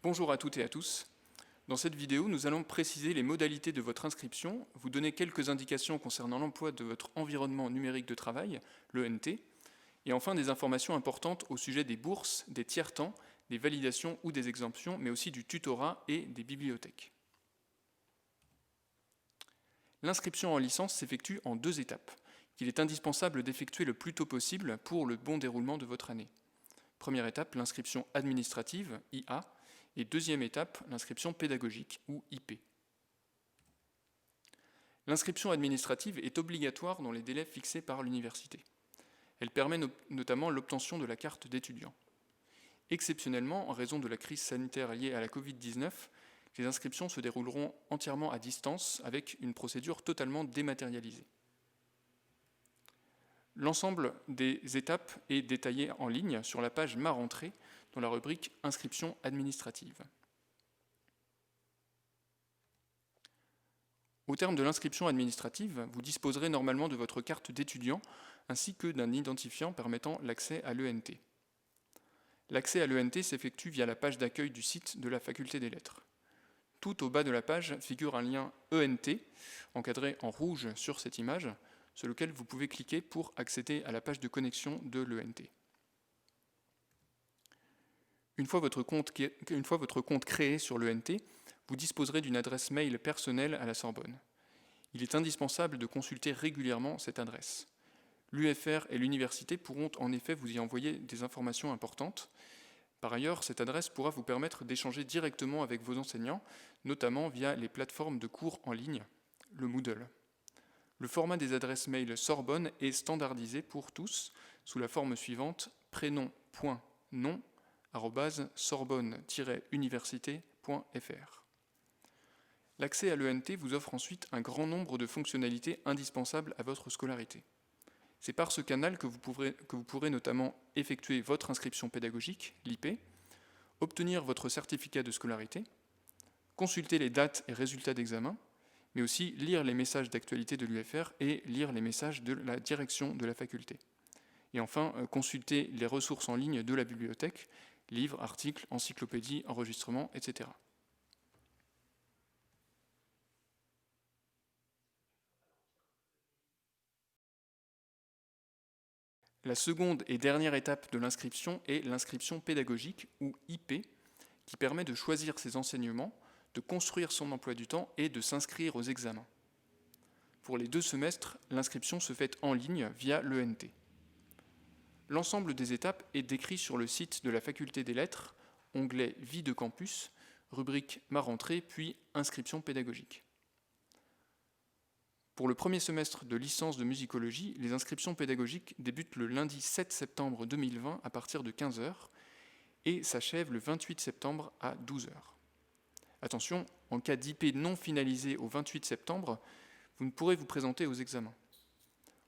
Bonjour à toutes et à tous. Dans cette vidéo, nous allons préciser les modalités de votre inscription, vous donner quelques indications concernant l'emploi de votre environnement numérique de travail, l'ENT, et enfin des informations importantes au sujet des bourses, des tiers-temps, des validations ou des exemptions, mais aussi du tutorat et des bibliothèques. L'inscription en licence s'effectue en 2 étapes, qu'il est indispensable d'effectuer le plus tôt possible pour le bon déroulement de votre année. Première étape, l'inscription administrative, IA, et deuxième étape, l'inscription pédagogique, ou IP. L'inscription administrative est obligatoire dans les délais fixés par l'université. Elle permet notamment l'obtention de la carte d'étudiant. Exceptionnellement, en raison de la crise sanitaire liée à la Covid-19, les inscriptions se dérouleront entièrement à distance avec une procédure totalement dématérialisée. L'ensemble des étapes est détaillé en ligne sur la page Ma rentrée dans la rubrique Inscription administrative. Au terme de l'inscription administrative, vous disposerez normalement de votre carte d'étudiant ainsi que d'un identifiant permettant l'accès à l'ENT. L'accès à l'ENT s'effectue via la page d'accueil du site de la Faculté des Lettres. Tout au bas de la page figure un lien ENT, encadré en rouge sur cette image, sur lequel vous pouvez cliquer pour accéder à la page de connexion de l'ENT. Une fois votre compte créé sur l'ENT, vous disposerez d'une adresse mail personnelle à la Sorbonne. Il est indispensable de consulter régulièrement cette adresse. L'UFR et l'université pourront en effet vous y envoyer des informations importantes. Par ailleurs, cette adresse pourra vous permettre d'échanger directement avec vos enseignants, notamment via les plateformes de cours en ligne, le Moodle. Le format des adresses mail Sorbonne est standardisé pour tous sous la forme suivante prénom.nom@sorbonne-université.fr. L'accès à l'ENT vous offre ensuite un grand nombre de fonctionnalités indispensables à votre scolarité. C'est par ce canal que vous pourrez notamment effectuer votre inscription pédagogique, l'IP, obtenir votre certificat de scolarité, consulter les dates et résultats d'examen, mais aussi lire les messages d'actualité de l'UFR et lire les messages de la direction de la faculté. Et enfin, consulter les ressources en ligne de la bibliothèque, livres, articles, encyclopédies, enregistrements, etc. La seconde et dernière étape de l'inscription est l'inscription pédagogique, ou IP, qui permet de choisir ses enseignements, de construire son emploi du temps et de s'inscrire aux examens. Pour les 2 semestres, l'inscription se fait en ligne via l'ENT. L'ensemble des étapes est décrit sur le site de la Faculté des Lettres, onglet Vie de campus, rubrique Ma rentrée, puis Inscription pédagogique. Pour le premier semestre de licence de musicologie, les inscriptions pédagogiques débutent le lundi 7 septembre 2020 à partir de 15h et s'achèvent le 28 septembre à 12h. Attention, en cas d'IP non finalisé au 28 septembre, vous ne pourrez vous présenter aux examens.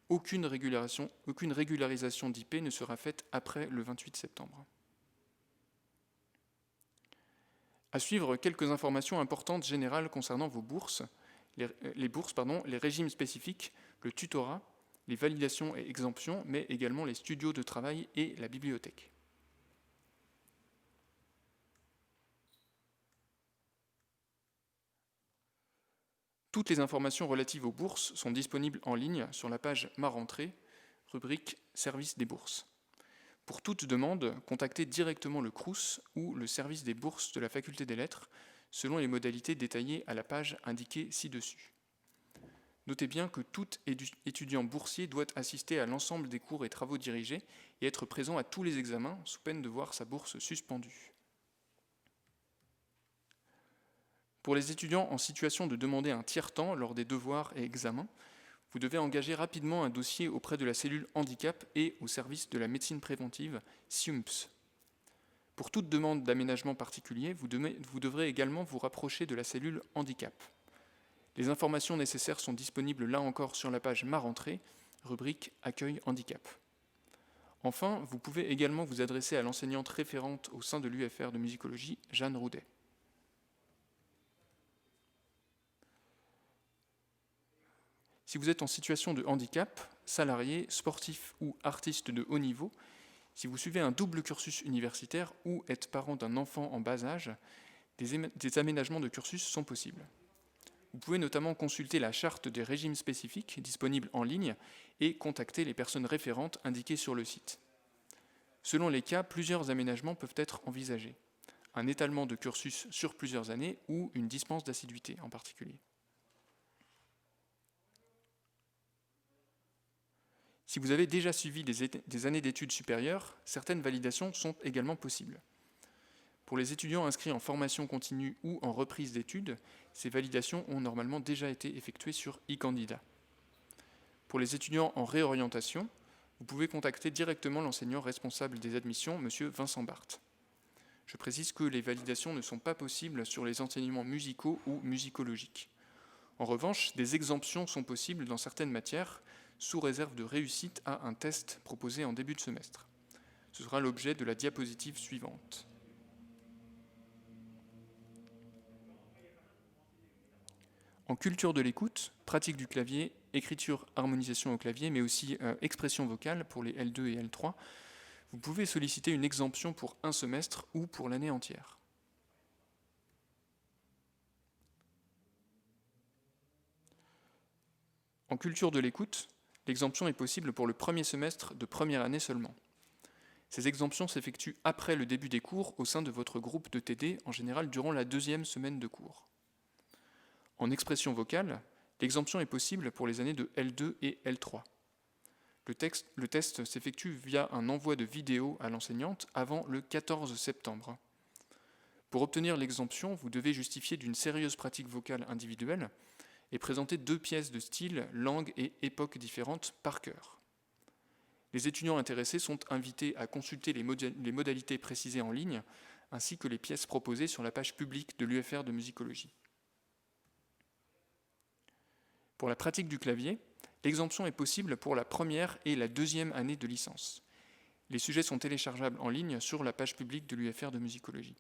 Aucune régularisation d'IP ne sera faite après le 28 septembre. À suivre, quelques informations importantes générales concernant vos bourses, les régimes spécifiques, le tutorat, les validations et exemptions, mais également les studios de travail et la bibliothèque. Toutes les informations relatives aux bourses sont disponibles en ligne sur la page Ma rentrée, rubrique Service des bourses. Pour toute demande, contactez directement le CRUS ou le service des bourses de la Faculté des Lettres, selon les modalités détaillées à la page indiquée ci-dessus. Notez bien que tout étudiant boursier doit assister à l'ensemble des cours et travaux dirigés et être présent à tous les examens, sous peine de voir sa bourse suspendue. Pour les étudiants en situation de demander un tiers-temps lors des devoirs et examens, vous devez engager rapidement un dossier auprès de la cellule handicap et au service de la médecine préventive, SIUMPS. Pour toute demande d'aménagement particulier, vous devrez également vous rapprocher de la cellule handicap. Les informations nécessaires sont disponibles là encore sur la page Ma rentrée, rubrique Accueil handicap. Enfin, vous pouvez également vous adresser à l'enseignante référente au sein de l'UFR de musicologie, Jeanne Roudet. Si vous êtes en situation de handicap, salarié, sportif ou artiste de haut niveau, si vous suivez un double cursus universitaire ou êtes parent d'un enfant en bas âge, des aménagements de cursus sont possibles. Vous pouvez notamment consulter la charte des régimes spécifiques disponible en ligne et contacter les personnes référentes indiquées sur le site. Selon les cas, plusieurs aménagements peuvent être envisagés. Un étalement de cursus sur plusieurs années ou une dispense d'assiduité en particulier. Si vous avez déjà suivi des années d'études supérieures, certaines validations sont également possibles. Pour les étudiants inscrits en formation continue ou en reprise d'études, ces validations ont normalement déjà été effectuées sur e-candidat. Pour les étudiants en réorientation, vous pouvez contacter directement l'enseignant responsable des admissions, M. Vincent Barthes. Je précise que les validations ne sont pas possibles sur les enseignements musicaux ou musicologiques. En revanche, des exemptions sont possibles dans certaines matières, sous réserve de réussite à un test proposé en début de semestre. Ce sera l'objet de la diapositive suivante. En culture de l'écoute, pratique du clavier, écriture, harmonisation au clavier, mais aussi expression vocale pour les L2 et L3, vous pouvez solliciter une exemption pour un semestre ou pour l'année entière. En culture de l'écoute, l'exemption est possible pour le premier semestre de première année seulement. Ces exemptions s'effectuent après le début des cours au sein de votre groupe de TD, en général durant la 2e semaine de cours. En expression vocale, l'exemption est possible pour les années de L2 et L3. Le test s'effectue via un envoi de vidéo à l'enseignante avant le 14 septembre. Pour obtenir l'exemption, vous devez justifier d'une sérieuse pratique vocale individuelle et présenter 2 pièces de style, langue et époque différentes par cœur. Les étudiants intéressés sont invités à consulter les modalités précisées en ligne, ainsi que les pièces proposées sur la page publique de l'UFR de musicologie. Pour la pratique du clavier, l'exemption est possible pour la première et la 2e année de licence. Les sujets sont téléchargeables en ligne sur la page publique de l'UFR de musicologie.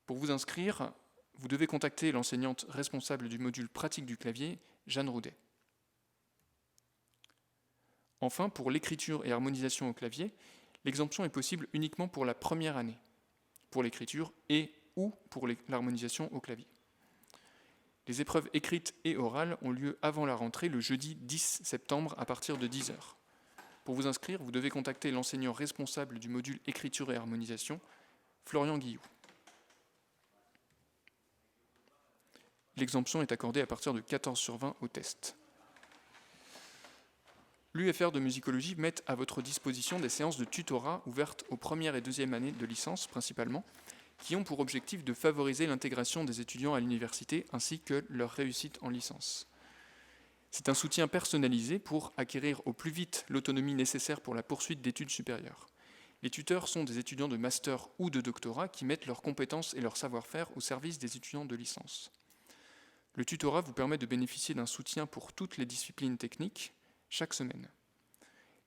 Pour vous inscrire, vous devez contacter l'enseignante responsable du module pratique du clavier, Jeanne Roudet. Enfin, pour l'écriture et harmonisation au clavier, l'exemption est possible uniquement pour la première année, pour l'écriture et ou pour l'harmonisation au clavier. Les épreuves écrites et orales ont lieu avant la rentrée le jeudi 10 septembre à partir de 10h. Pour vous inscrire, vous devez contacter l'enseignant responsable du module écriture et harmonisation, Florian Guillou. L'exemption est accordée à partir de 14/20 au test. L'UFR de musicologie met à votre disposition des séances de tutorat ouvertes aux premières et 2e années de licence principalement, qui ont pour objectif de favoriser l'intégration des étudiants à l'université ainsi que leur réussite en licence. C'est un soutien personnalisé pour acquérir au plus vite l'autonomie nécessaire pour la poursuite d'études supérieures. Les tuteurs sont des étudiants de master ou de doctorat qui mettent leurs compétences et leur savoir-faire au service des étudiants de licence. Le tutorat vous permet de bénéficier d'un soutien pour toutes les disciplines techniques chaque semaine.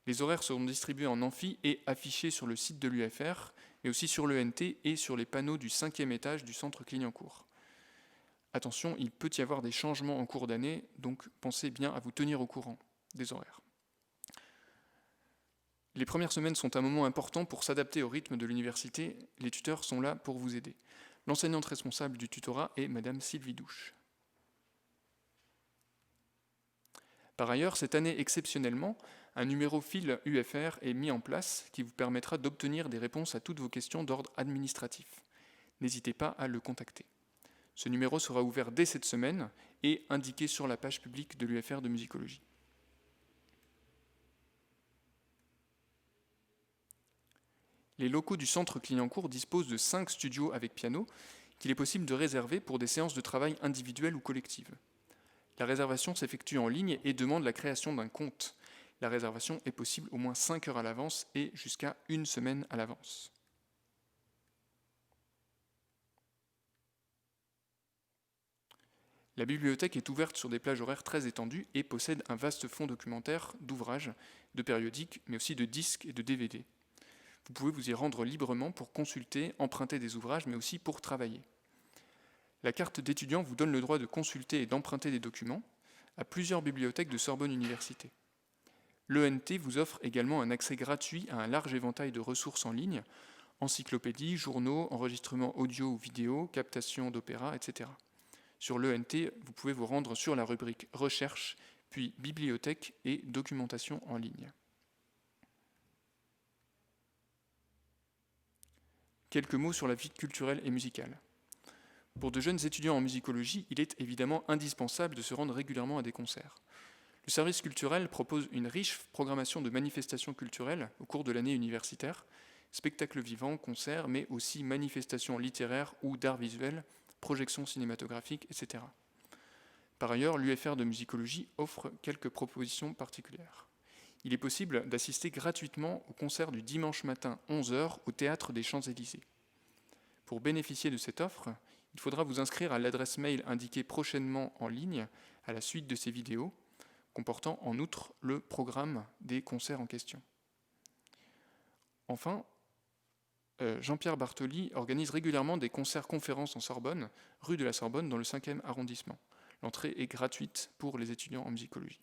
Les horaires seront distribués en amphi et affichés sur le site de l'UFR, mais aussi sur l'ENT et sur les panneaux du 5e étage du centre Clignancourt. Attention, il peut y avoir des changements en cours d'année, donc pensez bien à vous tenir au courant des horaires. Les premières semaines sont un moment important pour s'adapter au rythme de l'université. Les tuteurs sont là pour vous aider. L'enseignante responsable du tutorat est Madame Sylvie Douche. Par ailleurs, cette année exceptionnellement, un numéro fil UFR est mis en place qui vous permettra d'obtenir des réponses à toutes vos questions d'ordre administratif. N'hésitez pas à le contacter. Ce numéro sera ouvert dès cette semaine et indiqué sur la page publique de l'UFR de musicologie. Les locaux du centre Clignancourt disposent de 5 studios avec piano qu'il est possible de réserver pour des séances de travail individuelles ou collectives. La réservation s'effectue en ligne et demande la création d'un compte. La réservation est possible au moins 5 heures à l'avance et jusqu'à 1 semaine à l'avance. La bibliothèque est ouverte sur des plages horaires très étendues et possède un vaste fonds documentaire d'ouvrages, de périodiques, mais aussi de disques et de DVD. Vous pouvez vous y rendre librement pour consulter, emprunter des ouvrages, mais aussi pour travailler. La carte d'étudiant vous donne le droit de consulter et d'emprunter des documents à plusieurs bibliothèques de Sorbonne Université. L'ENT vous offre également un accès gratuit à un large éventail de ressources en ligne, encyclopédies, journaux, enregistrements audio ou vidéo, captation d'opéra, etc. Sur l'ENT, vous pouvez vous rendre sur la rubrique Recherche, puis Bibliothèque et Documentation en ligne. Quelques mots sur la vie culturelle et musicale. Pour de jeunes étudiants en musicologie, il est évidemment indispensable de se rendre régulièrement à des concerts. Le service culturel propose une riche programmation de manifestations culturelles au cours de l'année universitaire, spectacles vivants, concerts, mais aussi manifestations littéraires ou d'art visuel, projections cinématographiques, etc. Par ailleurs, l'UFR de musicologie offre quelques propositions particulières. Il est possible d'assister gratuitement au concert du dimanche matin 11h au Théâtre des Champs-Élysées. Pour bénéficier de cette offre, il faudra vous inscrire à l'adresse mail indiquée prochainement en ligne à la suite de ces vidéos, comportant en outre le programme des concerts en question. Enfin, Jean-Pierre Bartoli organise régulièrement des concerts-conférences en Sorbonne, rue de la Sorbonne, dans le 5e arrondissement. L'entrée est gratuite pour les étudiants en musicologie.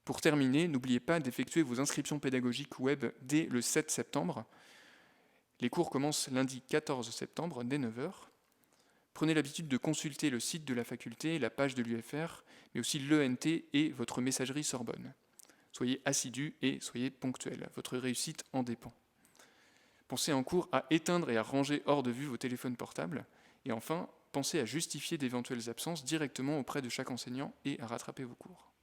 Pour terminer, n'oubliez pas d'effectuer vos inscriptions pédagogiques web dès le 7 septembre. Les cours commencent lundi 14 septembre dès 9h. Prenez l'habitude de consulter le site de la faculté, la page de l'UFR, mais aussi l'ENT et votre messagerie Sorbonne. Soyez assidus et soyez ponctuels. Votre réussite en dépend. Pensez en cours à éteindre et à ranger hors de vue vos téléphones portables. Et enfin, pensez à justifier d'éventuelles absences directement auprès de chaque enseignant et à rattraper vos cours.